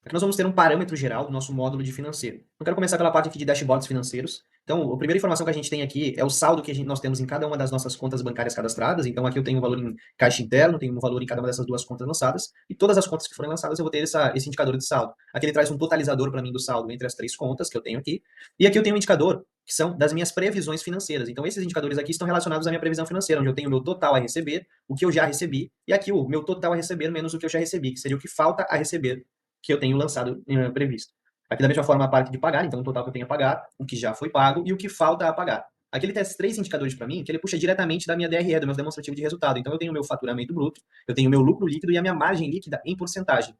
Aqui nós vamos ter um parâmetro geral do nosso módulo de financeiro. Eu quero começar pela parte aqui de dashboards financeiros. Então, a primeira informação que a gente tem aqui é o saldo que nós temos em cada uma das nossas contas bancárias cadastradas. Então, aqui eu tenho um valor em caixa interno, tenho um valor em cada uma dessas duas contas lançadas, e todas as contas que forem lançadas eu vou ter esse indicador de saldo. Aqui ele traz um totalizador para mim do saldo entre as três contas que eu tenho aqui, e aqui eu tenho um indicador que são das minhas previsões financeiras. Então, esses indicadores aqui estão relacionados à minha previsão financeira, onde eu tenho o meu total a receber, o que eu já recebi, e aqui o meu total a receber menos o que eu já recebi, que seria o que falta a receber que eu tenho lançado previsto. Aqui da mesma forma a parte de pagar, então o total que eu tenho a pagar, o que já foi pago e o que falta a pagar. Aqui ele traz três indicadores para mim, que ele puxa diretamente da minha DRE, do meu demonstrativo de resultado. Então eu tenho o meu faturamento bruto, eu tenho o meu lucro líquido e a minha margem líquida em porcentagem.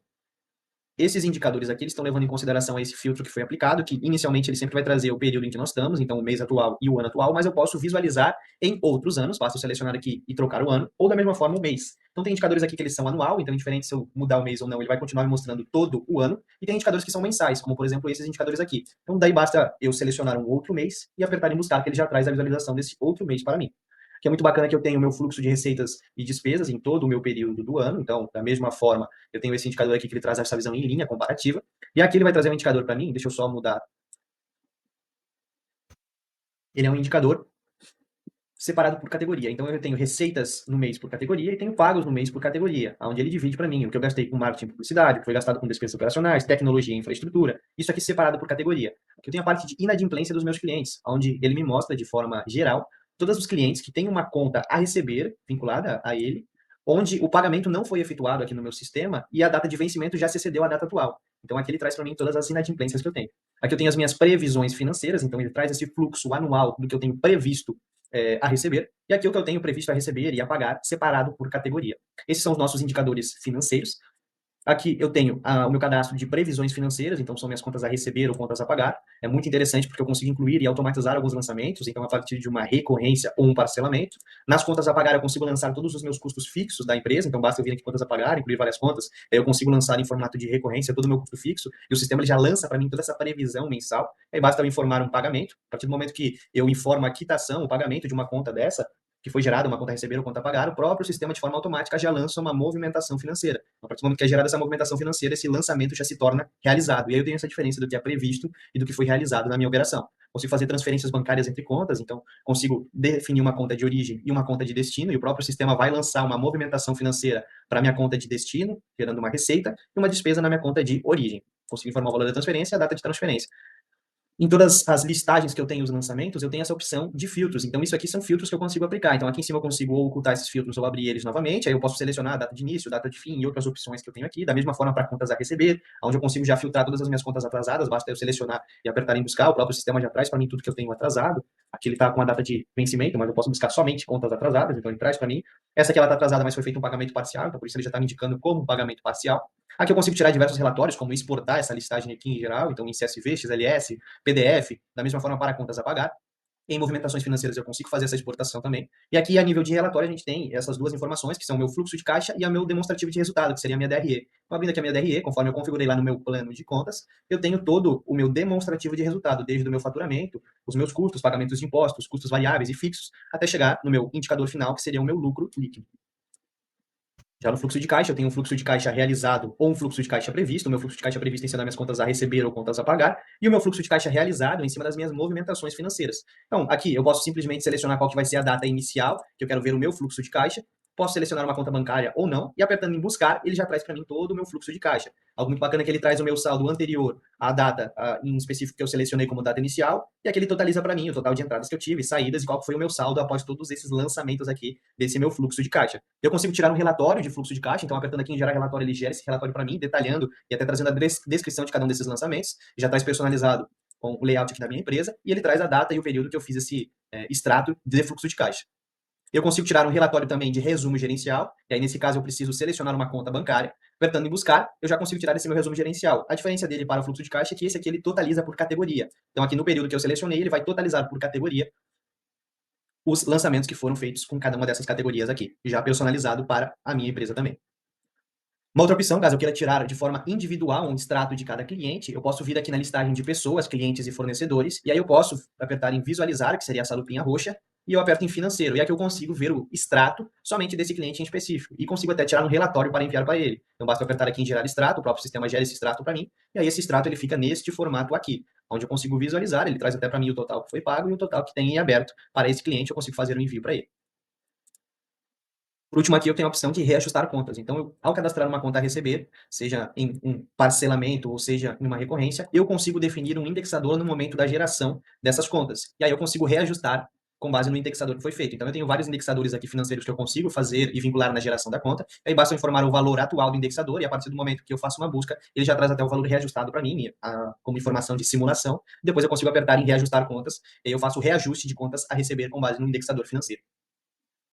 Esses indicadores aqui eles estão levando em consideração esse filtro que foi aplicado, que inicialmente ele sempre vai trazer o período em que nós estamos, então o mês atual e o ano atual, mas eu posso visualizar em outros anos, basta eu selecionar aqui e trocar o ano, ou da mesma forma o mês. Então tem indicadores aqui que eles são anual, então indiferente se eu mudar o mês ou não, ele vai continuar me mostrando todo o ano, e tem indicadores que são mensais, como por exemplo esses indicadores aqui. Então daí basta eu selecionar um outro mês e apertar em buscar, que ele já traz a visualização desse outro mês para mim, que é muito bacana, que eu tenho o meu fluxo de receitas e despesas em todo o meu período do ano. Então, da mesma forma, eu tenho esse indicador aqui que ele traz essa visão em linha comparativa. E aqui ele vai trazer um indicador para mim, deixa eu só mudar. Ele é um indicador separado por categoria. Então, eu tenho receitas no mês por categoria e tenho pagos no mês por categoria, onde ele divide para mim o que eu gastei com marketing e publicidade, o que foi gastado com despesas operacionais, tecnologia e infraestrutura. Isso aqui separado por categoria. Aqui eu tenho a parte de inadimplência dos meus clientes, onde ele me mostra de forma geral todos os clientes que têm uma conta a receber vinculada a ele, onde o pagamento não foi efetuado aqui no meu sistema e a data de vencimento já se excedeu à data atual. Então, aqui ele traz para mim todas as inadimplências que eu tenho. Aqui eu tenho as minhas previsões financeiras, então ele traz esse fluxo anual do que eu tenho previsto a receber, e aqui o que eu tenho previsto a receber e a pagar, separado por categoria. Esses são os nossos indicadores financeiros. Aqui eu tenho o meu cadastro de previsões financeiras, então são minhas contas a receber ou contas a pagar. É muito interessante porque eu consigo incluir e automatizar alguns lançamentos, então a partir de uma recorrência ou um parcelamento. Nas contas a pagar eu consigo lançar todos os meus custos fixos da empresa, então basta eu vir aqui contas a pagar, incluir várias contas, aí eu consigo lançar em formato de recorrência todo o meu custo fixo, e o sistema ele já lança para mim toda essa previsão mensal, aí basta eu informar um pagamento. A partir do momento que eu informo a quitação, o pagamento de uma conta dessa, que foi gerada, uma conta a receber ou conta a pagar, o próprio sistema, de forma automática, já lança uma movimentação financeira. A partir do momento que é gerada essa movimentação financeira, esse lançamento já se torna realizado. E aí eu tenho essa diferença do que é previsto e do que foi realizado na minha operação. Consigo fazer transferências bancárias entre contas, então consigo definir uma conta de origem e uma conta de destino, e o próprio sistema vai lançar uma movimentação financeira para a minha conta de destino, gerando uma receita, e uma despesa na minha conta de origem. Consigo informar o valor da transferência e a data de transferência. Em todas as listagens que eu tenho os lançamentos, eu tenho essa opção de filtros. Então, isso aqui são filtros que eu consigo aplicar. Então, aqui em cima eu consigo ou ocultar esses filtros ou abrir eles novamente. Aí eu posso selecionar a data de início, data de fim e outras opções que eu tenho aqui. Da mesma forma para contas a receber, onde eu consigo já filtrar todas as minhas contas atrasadas. Basta eu selecionar e apertar em buscar. O próprio sistema já traz para mim tudo que eu tenho atrasado. Aqui ele está com a data de vencimento, mas eu posso buscar somente contas atrasadas. Então, ele traz para mim. Essa aqui ela está atrasada, mas foi feito um pagamento parcial. Então, por isso ele já está me indicando como pagamento parcial. Aqui eu consigo tirar diversos relatórios, como exportar essa listagem aqui em geral. Então, em CSV, XLS, PDF, da mesma forma para contas a pagar. Em movimentações financeiras eu consigo fazer essa exportação também. E aqui, a nível de relatório, a gente tem essas duas informações, que são o meu fluxo de caixa e o meu demonstrativo de resultado, que seria a minha DRE. Então, abrindo aqui a minha DRE, conforme eu configurei lá no meu plano de contas, eu tenho todo o meu demonstrativo de resultado, desde o meu faturamento, os meus custos, pagamentos de impostos, custos variáveis e fixos, até chegar no meu indicador final, que seria o meu lucro líquido. Já no fluxo de caixa, eu tenho um fluxo de caixa realizado ou um fluxo de caixa previsto. O meu fluxo de caixa previsto em cima das minhas contas a receber ou contas a pagar. E o meu fluxo de caixa realizado em cima das minhas movimentações financeiras. Então, aqui eu posso simplesmente selecionar qual que vai ser a data inicial, que eu quero ver o meu fluxo de caixa. Posso selecionar uma conta bancária ou não. E apertando em buscar, ele já traz para mim todo o meu fluxo de caixa. Algo muito bacana é que ele traz o meu saldo anterior à data em específico que eu selecionei como data inicial. E aqui ele totaliza para mim o total de entradas que eu tive, saídas e qual foi o meu saldo após todos esses lançamentos aqui desse meu fluxo de caixa. Eu consigo tirar um relatório de fluxo de caixa, então apertando aqui em gerar relatório, ele gera esse relatório para mim, detalhando e até trazendo a descrição de cada um desses lançamentos. Já traz personalizado com o layout aqui da minha empresa, e ele traz a data e o período que eu fiz esse extrato de fluxo de caixa. Eu consigo tirar um relatório também de resumo gerencial, e aí nesse caso eu preciso selecionar uma conta bancária, apertando em buscar, eu já consigo tirar esse meu resumo gerencial. A diferença dele para o fluxo de caixa é que esse aqui ele totaliza por categoria. Então aqui no período que eu selecionei, ele vai totalizar por categoria os lançamentos que foram feitos com cada uma dessas categorias aqui, já personalizado para a minha empresa também. Uma outra opção, caso eu queira tirar de forma individual um extrato de cada cliente, eu posso vir aqui na listagem de pessoas, clientes e fornecedores, e aí eu posso apertar em visualizar, que seria essa lupinha roxa, e eu aperto em financeiro. E aqui eu consigo ver o extrato somente desse cliente em específico. E consigo até tirar um relatório para enviar para ele. Então basta eu apertar aqui em gerar extrato, o próprio sistema gera esse extrato para mim, e aí esse extrato ele fica neste formato aqui, onde eu consigo visualizar, ele traz até para mim o total que foi pago e o total que tem em aberto para esse cliente, eu consigo fazer o envio para ele. Por último aqui eu tenho a opção de reajustar contas. Então, ao cadastrar uma conta a receber, seja em um parcelamento ou seja em uma recorrência, eu consigo definir um indexador no momento da geração dessas contas. E aí eu consigo reajustar com base no indexador que foi feito. Então, eu tenho vários indexadores aqui financeiros que eu consigo fazer e vincular na geração da conta. E aí basta eu informar o valor atual do indexador e a partir do momento que eu faço uma busca, ele já traz até o valor reajustado para mim, como informação de simulação. Depois eu consigo apertar em reajustar contas e aí eu faço o reajuste de contas a receber com base no indexador financeiro.